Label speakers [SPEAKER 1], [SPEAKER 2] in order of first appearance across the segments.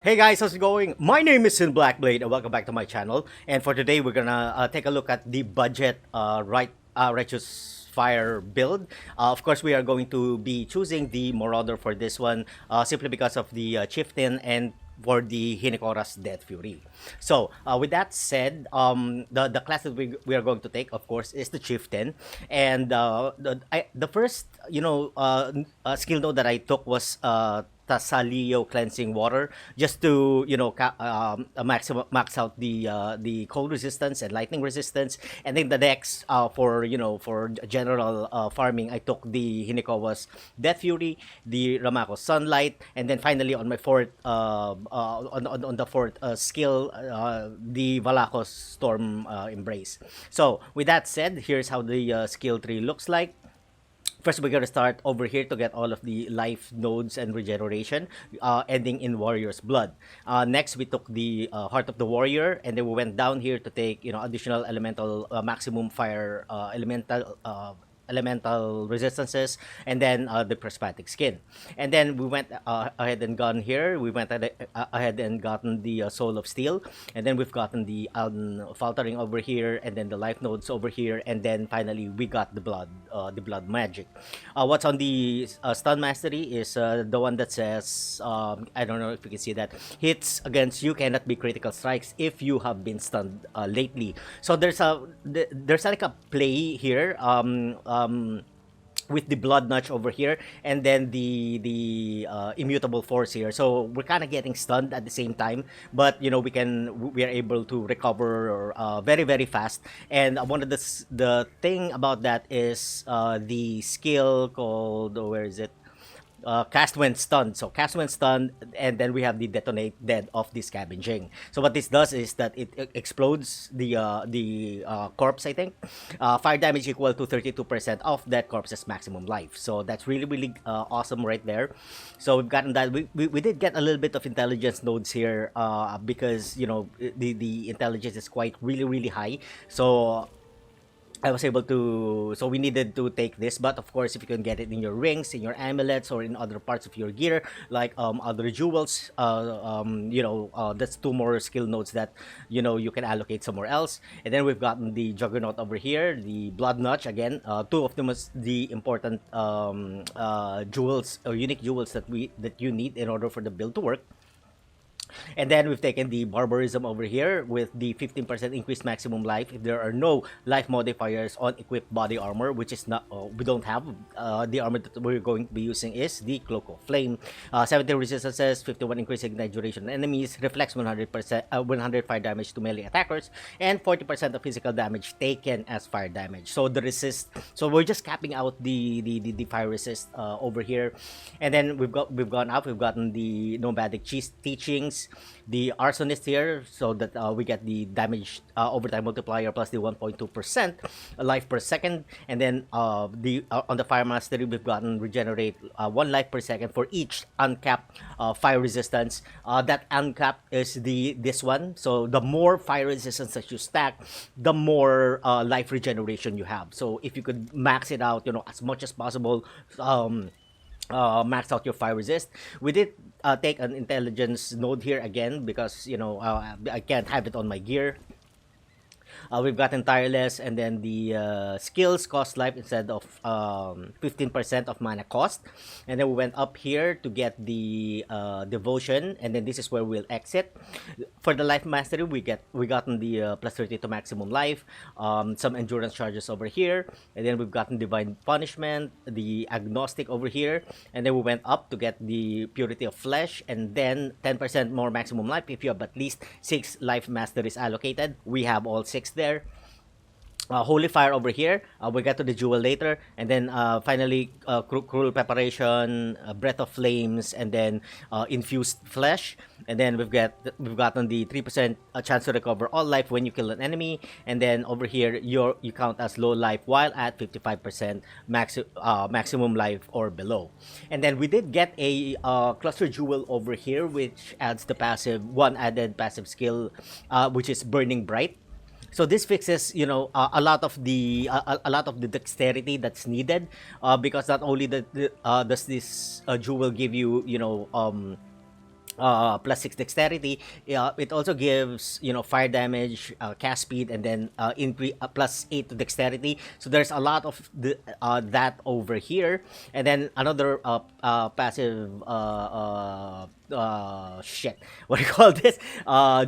[SPEAKER 1] Hey guys, how's it going? My name is Blackblade and welcome back to my channel. And for today, we're gonna take a look at the budget Righteous Fire build. Of course, we are going to be choosing the Marauder for this one simply because of the Chieftain and for the Hinokora's Death Fury. So, with that said, the class that we are going to take, of course, is the Chieftain. And the first, skill node that I took was Tasalio Cleansing Water, just to max out the cold resistance and lightning resistance. And then the next for general farming, I took the Hinikawa's Death Fury, the Ramako's Sunlight, and then finally on my fourth on the fourth skill, the Valako's Storm Embrace. So with that said, here's how the skill tree looks like. First, we're going to start over here to get all of the life nodes and regeneration, ending in Warrior's Blood. Next, we took the Heart of the Warrior, and then we went down here to take additional elemental maximum fire elemental resistances, and then the prismatic skin. And then we went ahead and gone here. We went ahead and gotten the Soul of Steel, and then we've gotten the faltering over here, and then the life nodes over here, and then finally we got the blood magic. What's on the stun mastery is the one that says I don't know if you can see that, hits against you cannot be critical strikes if you have been stunned lately. So there's like a play here with the blood notch over here, and then the immutable force here. So we're kind of getting stunned at the same time, but we are able to recover very very fast. And one of the thing about that is the skill called, where is it? Cast when stunned. So cast when stunned, and then we have the detonate dead of the scavenging. So what this does is that it explodes the corpse. I think fire damage equal to 32% of that corpse's maximum life. So that's really really awesome right there. So we've gotten that. We did get a little bit of intelligence nodes here because the intelligence is quite really really high. So I was able to, so we needed to take this, but of course if you can get it in your rings, in your amulets, or in other parts of your gear, like other jewels, that's two more skill nodes that you can allocate somewhere else. And then we've gotten the Juggernaut over here, the Blood Notch again, two of them is the important jewels or unique jewels that you need in order for the build to work. And then we've taken the Barbarism over here with the 15% increased maximum life if there are no life modifiers on equipped body armor, which is not, we don't have. The armor that we're going to be using is the Cloak of Flame. 70 resistances, 51 increased ignite duration on enemies, reflects 100%, 100 fire damage to melee attackers, and 40% of physical damage taken as fire damage. So the resist, so we're just capping out the fire resist over here. And then we've gone up, we've gotten the Nomadic Teachings, the Arsonist here, so that we get the damage overtime multiplier plus the 1.2% life per second. And then on the Fire Mastery, we've gotten regenerate 1 life per second for each uncapped fire resistance. That uncapped is this one. So the more fire resistance that you stack, the more life regeneration you have. So if you could max it out as much as possible, max out your fire resist. We did take an intelligence node here again because I can't have it on my gear. We've gotten Tireless, and then the skills cost life instead of 15% of mana cost. And then we went up here to get the Devotion, and then this is where we'll exit. For the Life Mastery, we gotten the plus 30 to maximum life, some endurance charges over here, and then we've gotten Divine Punishment, the Agnostic over here, and then we went up to get the Purity of Flesh, and then 10% more maximum life if you have at least 6 Life Masteries allocated. We have all 6 there. Holy Fire over here, we'll get to the jewel later. And then finally Cruel Preparation, Breath of Flames, and then Infused Flesh. And then we've gotten the 3% chance to recover all life when you kill an enemy. And then over here you count as low life while at 55% maximum life or below. And then we did get a Cluster Jewel over here, which adds the one added passive skill, which is Burning Bright. So this fixes, a lot of the dexterity that's needed, because not only does this jewel give you, plus 6 dexterity. It also gives, fire damage, cast speed, and then increase plus 8 to dexterity. So there's a lot of that over here. And then another passive shit what do you call this,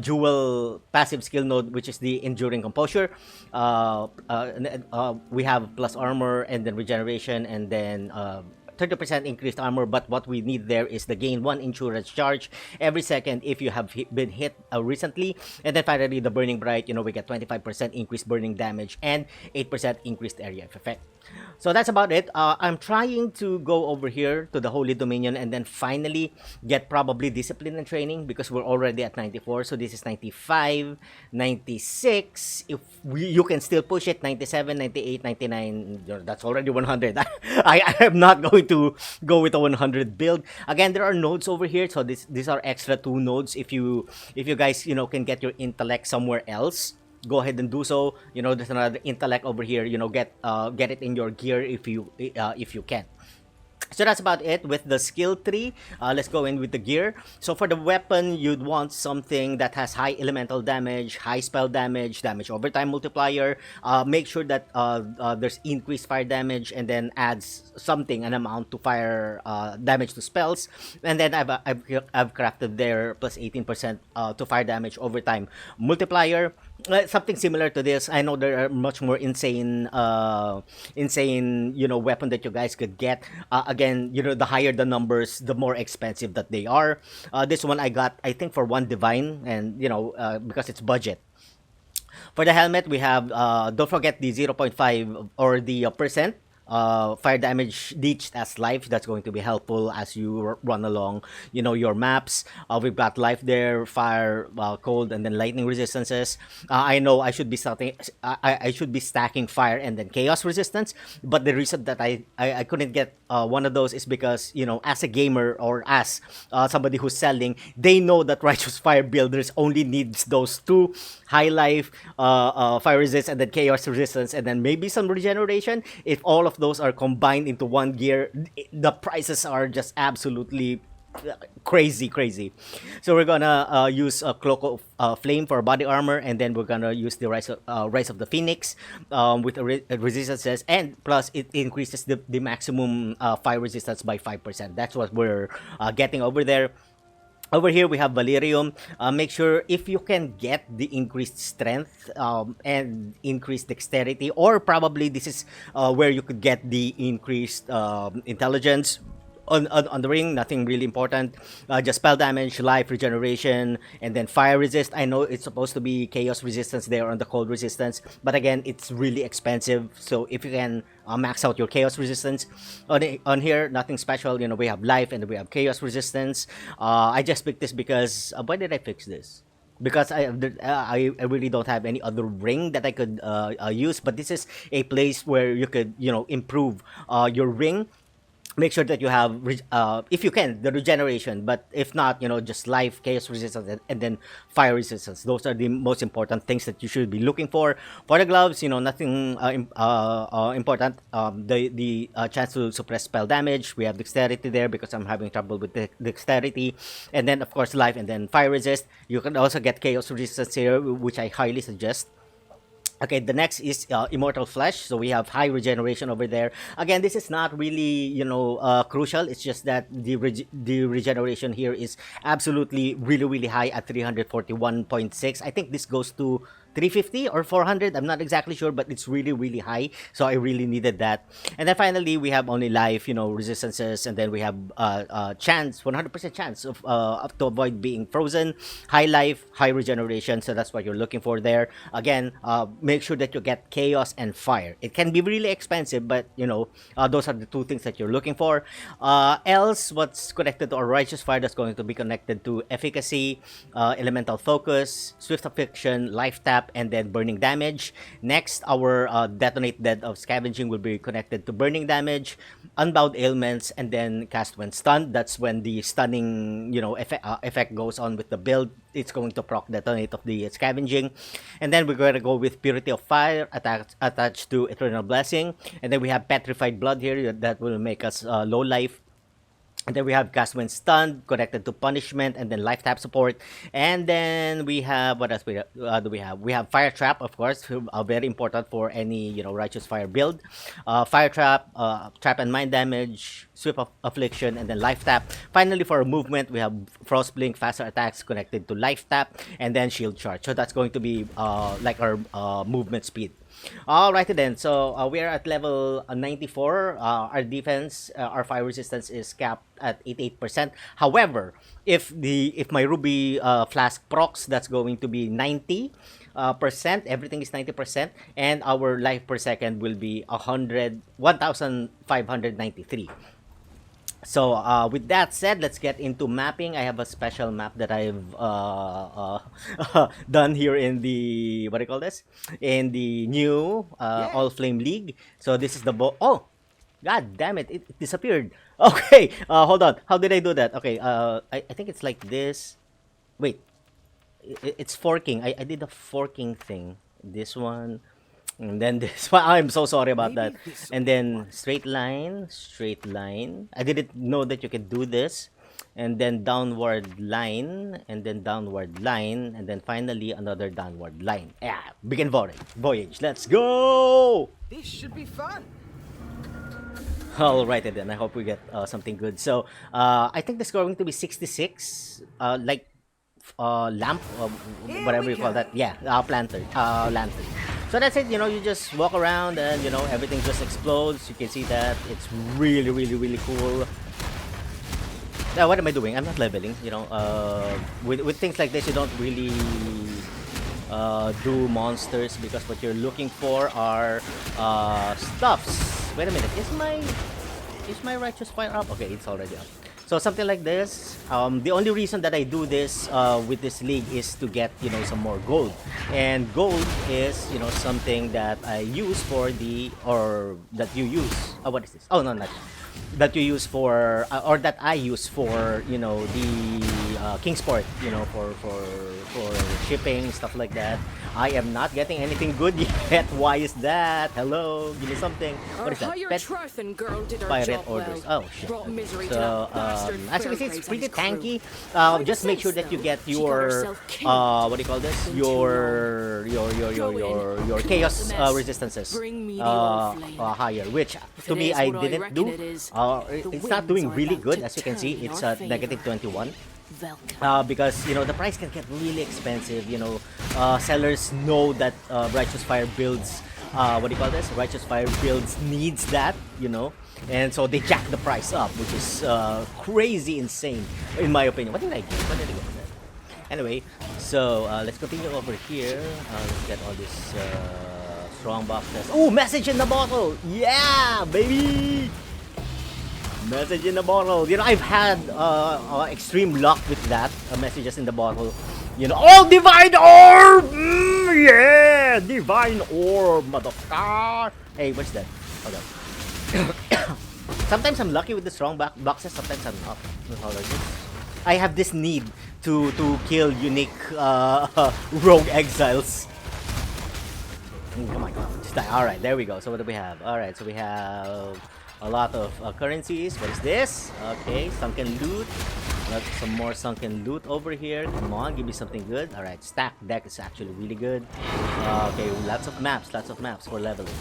[SPEAKER 1] dual passive skill node, which is the enduring composure. We have plus armor and then regeneration, and then 30% increased armor, but what we need there is the gain 1 insurance charge every second if you have been hit recently. And then finally, the Burning Bright, we get 25% increased burning damage and 8% increased area of effect. So that's about it. I'm trying to go over here to the Holy Dominion and then finally get probably Discipline and Training, because we're already at 94. So this is 95, 96. If you can still push it, 97, 98, 99. That's already 100. I am not going to go with a 100 build. Again, there are nodes over here. So these are extra 2 nodes. If you guys, can get your intellect somewhere else, go ahead and do so. There's another intellect over here. Get it in your gear if you can. So that's about it with the skill tree. Let's go in with the gear. So for the weapon, you'd want something that has high elemental damage, high spell damage, damage over time multiplier. Make sure that there's increased fire damage, and then adds an amount to fire damage to spells. And then I've crafted there plus 18% to fire damage over time multiplier. Something similar to this. I know there are much more insane weapon that you guys could get. Again, the higher the numbers, the more expensive that they are. This one I got, I think, for 1 divine, and because it's budget. For the helmet, we have, don't forget the 0.5 or the percent fire damage leached as life. That's going to be helpful as you run along, your maps. We've got life there, fire, cold, and then lightning resistances. I know I should be I should be stacking fire and then chaos resistance, but the reason that I couldn't get one of those is because, as a gamer or as somebody who's selling, they know that Righteous Fire builders only needs those 2 high life, fire resist, and then chaos resistance, and then maybe some regeneration. If all of those are combined into 1 gear, the prices are just absolutely crazy. So we're gonna use a Cloak of Flame for body armor, and then we're gonna use the Rise of the Phoenix with resistances, and plus it increases the maximum fire resistance by 5%. That's what we're getting over there. Over here, we have Valerium. Make sure if you can get the increased strength and increased dexterity, or probably this is where you could get the increased intelligence. On the ring, nothing really important. Just spell damage, life, regeneration, and then fire resist. I know it's supposed to be chaos resistance there on the cold resistance, but again, it's really expensive. So if you can max out your chaos resistance on here, nothing special. We have life and we have chaos resistance. I just picked this because why did I fix this? Because I really don't have any other ring that I could use. But this is a place where you could improve your ring. Make sure that you have, if you can, the regeneration. But if not, just life, chaos resistance, and then fire resistance. Those are the most important things that you should be looking for. For the gloves, nothing important. The chance to suppress spell damage. We have dexterity there because I'm having trouble with dexterity. And then, of course, life and then fire resist. You can also get chaos resistance here, which I highly suggest. Okay, the next is Immortal Flesh. So we have high regeneration over there. Again, this is not really, crucial. It's just that the regeneration here is absolutely really high at 341.6. I think this goes to 350 or 400. I'm not exactly sure, but it's really high. So I really needed that. And then finally, we have only life, resistances, and then we have chance, 100% chance of to avoid being frozen. High life, high regeneration. So that's what you're looking for there. Again, make sure that you get chaos and fire. It can be really expensive, but those are the 2 things that you're looking for. Else, what's connected to our Righteous Fire, that's going to be connected to efficacy, elemental focus, swift affliction, life tap, and then burning damage. Next, our detonate dead of scavenging will be connected to burning damage, unbound ailments, and then cast when stunned. That's when the stunning effect goes on with the build. It's going to proc detonate of the scavenging. And then we're going to go with purity of fire attached to eternal blessing. And then we have petrified blood here that will make us low life. And then we have cast when stunned, connected to punishment, and then life tap support. And then we have what else do we have? We have fire trap, of course, very important for any righteous fire build. Fire trap, trap and mind damage, swift of affliction, and then life tap. Finally, for movement, we have frost blink, faster attacks connected to life tap, and then shield charge. So that's going to be like our movement speed. Alrighty then, so we are at level 94. Our defense, our fire resistance is capped at 88%. However, if my ruby flask procs, that's going to be 90 percent. Everything is 90%, and our life per second will be 1593. So with that said, let's get into mapping. I have a special map that I've done here in the, what do you call this, in the new Allflame League. So this is the oh, god damn it, it disappeared. Okay, hold on, how did I do that? Okay, I think it's like this. Wait, it's forking. I did the forking thing. This one, and then this one. I'm so sorry about that. And then straight line, straight line. I didn't know that you could do this. And then downward line, and then downward line, and then finally another downward line. Yeah, begin voyage. Let's go!
[SPEAKER 2] This should be fun.
[SPEAKER 1] Alrighty then, I hope we get something good. So, I think this is going to be 66, like lamp, whatever you call that. Yeah, lantern. So that's it. You just walk around and everything just explodes. You can see that it's really, really, really cool. Now, what am I doing? I'm not leveling. With things like this, you don't really do monsters, because what you're looking for are stuffs. Wait a minute. Is my righteous fire up? Okay, it's already up. So something like this. The only reason that I do this with this league is to get some more gold, and gold is something that I use for or that you use. What is this? Oh no, not that you use for or that I use for the Kingsport, for shipping, stuff like that. I am not getting anything good yet. Why is that? Hello, give me something. What is that? Pet pirate orders. Oh shit. So as you can see, it's pretty tanky. Just make sure that you get your what do you call this? Your chaos resistances higher, which to me I didn't do. It's not doing really good, as you can see. It's negative 21. Because the price can get really expensive. Sellers know that Righteous Fire builds what do you call this? Righteous Fire builds needs that, and so they jack the price up, which is crazy insane in my opinion. What did I get? What did I get for that? Anyway, so let's continue over here. Let's get all this strong boxes. Oh, message in the bottle! Yeah, baby! Message in the bottle. I've had extreme luck with that. Messages in the bottle. Oh, divine orb! Yeah, divine orb, motherfucker. Hey, what's that? Hold on. Sometimes I'm lucky with the strong boxes. Sometimes I'm not. Hold on. I have this need to kill unique rogue exiles. Oh my god. Alright, there we go. So what do we have? Alright, so we have a lot of currencies. What is this? Okay, sunken loot. Some more sunken loot over here. Come on, give me something good. Alright, stack deck is actually really good. Okay, lots of maps for leveling.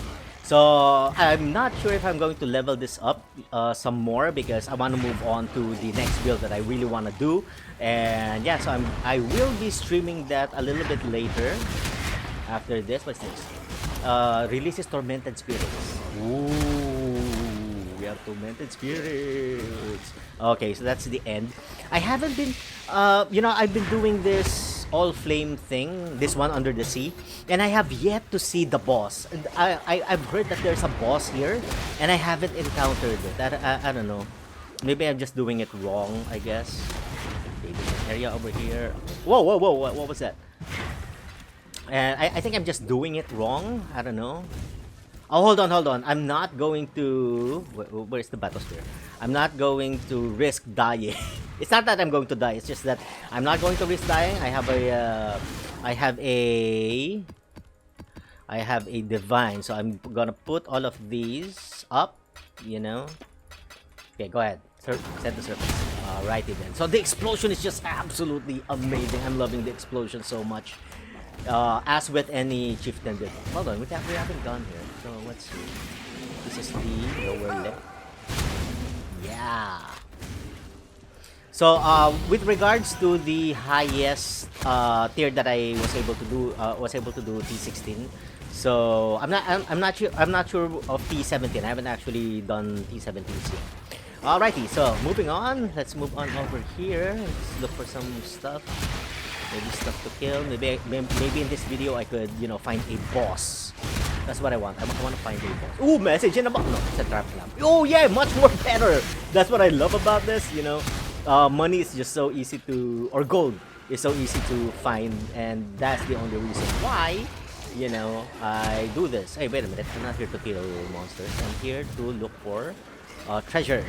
[SPEAKER 1] So I'm not sure if I'm going to level this up some more, because I want to move on to the next build that I really want to do. And yeah, so I will be streaming that a little bit later. After this, what's this? Releases Tormented Spirits. Ooh, we have Tormented Spirits. Okay, so that's the end. I haven't been, I've been doing this Allflame thing, this one under the sea, and I have yet to see the boss. And I've heard that there's a boss here, and I haven't encountered it. I don't know. Maybe I'm just doing it wrong, I guess. Okay, there's an area over here. Whoa, what was that? And I think I'm just doing it wrong. I don't know. Oh, hold on. I'm not going to... Where's the battlesphere? I'm not going to risk dying. It's not that I'm going to die. It's just that I'm not going to risk dying. I have a divine. So I'm gonna put all of these up. Okay, go ahead. Set the surface. Righty then. So the explosion is just absolutely amazing. I'm loving the explosion so much. As with any chieftain build. Hold on, we haven't gone here. So let's see. This is the lower left. Yeah. So with regards to the highest tier that I was able to do T16. So I'm not sure of T17. I haven't actually done T17s yet. Alrighty, so moving on. Let's move on over here. Let's look for some stuff. Maybe stuff to kill. Maybe in this video I could, you know, find a boss. That's what I want. I want to find a boss. Ooh, message in a box. No, it's a trap lamp. Oh yeah, much more better. That's what I love about this. You know, money is just so easy to, or gold is so easy to find, and that's the only reason why, you know, I do this. Hey, wait a minute. I'm not here to kill monsters. I'm here to look for treasures.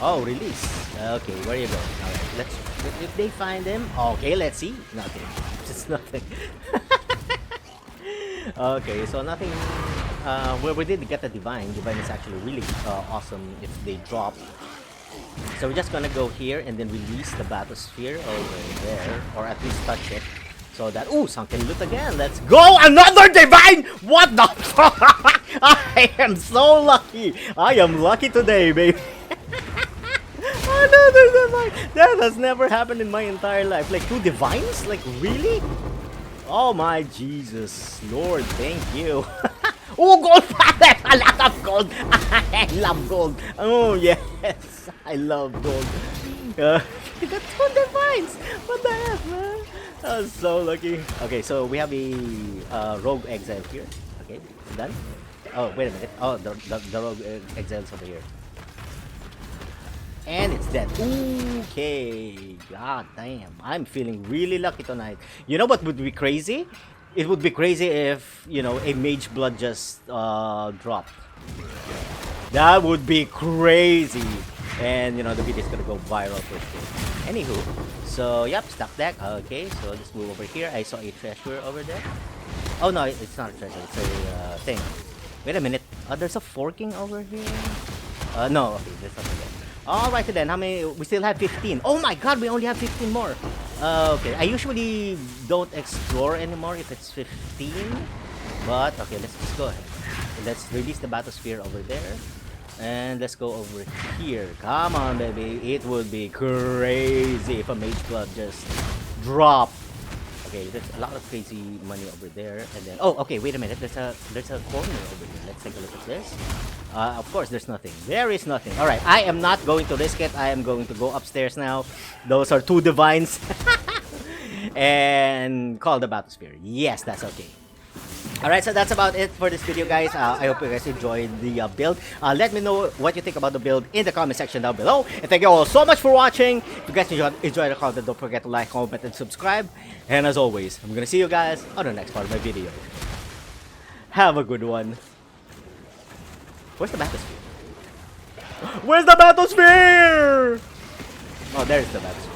[SPEAKER 1] Oh, release. Okay, where you go? Alright, let's. If they find him, okay, let's see. Nothing. Just nothing. Okay, so nothing. Well, we did get the divine. Divine is actually really awesome if they drop. So we're just gonna go here and then release the bathysphere over there, or at least touch it. So that, ooh, sunken loot again. Let's go! Another divine! What the fuck? I am so lucky. I am lucky today, baby. Another divine. That has never happened in my entire life. Like 2 divines? Like really? Oh my Jesus, Lord, thank you. Oh, gold! A lot of gold. I love gold. Oh yes, I love gold. We got 2 divines. What the heck, man? I was so lucky. Okay, so we have a rogue exile here. Okay, done. Oh, wait a minute. Oh, the rogue exile's over here. And it's dead. Okay. God damn. I'm feeling really lucky tonight. You know what would be crazy? It would be crazy if, you know, a mage blood just dropped. That would be crazy. And, you know, the video is gonna go viral for sure. Anywho, so, yep, stock deck. Okay, so let's move over here. I saw a treasure over there. Oh, no, it's not a treasure. It's a thing. Wait a minute. There's a forking over here. No, okay, there's something there. Alright then, how many? We still have 15. Oh my god, we only have 15 more. Okay, I usually don't explore anymore if it's 15. But, okay, let's just go ahead. Let's release the bathysphere over there. And let's go over here. Come on, baby. It would be crazy if a mage blood just dropped. Okay, there's a lot of crazy money over there. And then, oh, okay, wait a minute. There's a corner over here. Let's take a look at this. Of course, there's nothing. There is nothing. All right, I am not going to risk it. I am going to go upstairs now. Those are 2 divines. And call the bathysphere. Yes, that's okay. Alright, so that's about it for this video, guys. I hope you guys enjoyed the build. Let me know what you think about the build in the comment section down below. And thank you all so much for watching. If you guys enjoyed the content, don't forget to like, comment, and subscribe. And as always, I'm gonna see you guys on the next part of my video. Have a good one. Where's the bathysphere? Where's the bathysphere? Oh, there's the bathysphere.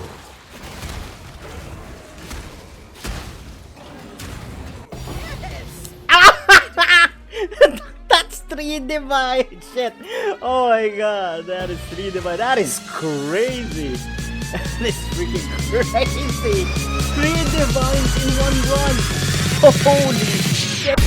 [SPEAKER 1] That's 3 divine shit. Oh my god, that is 3 divine. That is crazy. That is freaking crazy. 3 divines in one run. Holy shit.